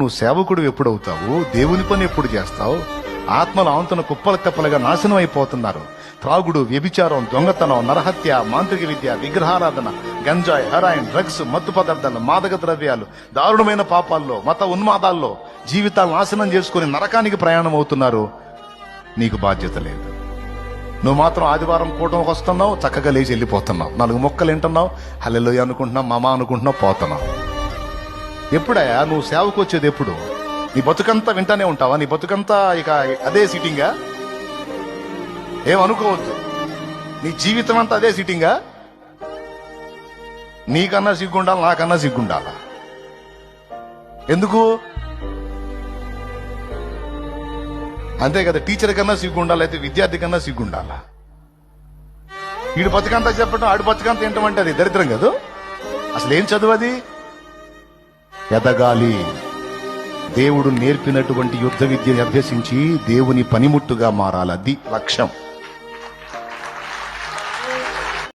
నువ్వు సేవకుడు ఎప్పుడవుతావు? దేవుని పని ఎప్పుడు చేస్తావు? ఆత్మల ఆంతన కుప్పల తెప్పలుగా నాశనం అయిపోతున్నారు. త్రాగుడు, వ్యభిచారం, దొంగతనం, నరహత్య, మాంత్రిక విద్య, విగ్రహారాధన, గంజాయి, హెరాయిన్, డ్రగ్స్, మత్తు పదార్థాలు, మాదక ద్రవ్యాలు, దారుణమైన పాపాల్లో, మత ఉన్మాదాల్లో జీవితాలు నాశనం చేసుకుని నరకానికి ప్రయాణం అవుతున్నారు. నీకు బాధ్యత లేదు. నువ్వు మాత్రం ఆదివారం కూటమికి వస్తున్నావు, చక్కగా లేచి వెళ్ళిపోతున్నావు, 4 మొక్కలు వింటున్నావు, హల్లెలూయా అనుకుంటున్నావు, మామ అనుకుంటున్నావు, పోతున్నావు. ఎప్పుడయ్యా నువ్వు సేవకు వచ్చేది? ఎప్పుడు? నీ బతుకంతా వింటానే ఉంటావా? నీ బతుకంతా ఇక అదే సిట్టింగా? ఏమనుకోవద్దు, నీ జీవితం అంతా అదే సిట్టింగా? నీకన్నా సిగ్గుండాలి, నాకన్నా సిగ్గుండాలా? ఎందుకు? అంతే కదా, టీచర్ కన్నా సిగ్గుండాలి, అయితే విద్యార్థి కన్నా సిగ్గుండాలా? వీడు బతుకంతా చెప్పడం, ఆడు బతుకంతా ఏంటంటే అది దరిద్రం కదా. అసలు ఏం చదువు అది? ఎదగాలి. దేవుడు నేర్పినటువంటి యుద్ధ విద్యని అభ్యసించి దేవుని పనిముట్టుగా మారాలి. అది లక్ష్యం.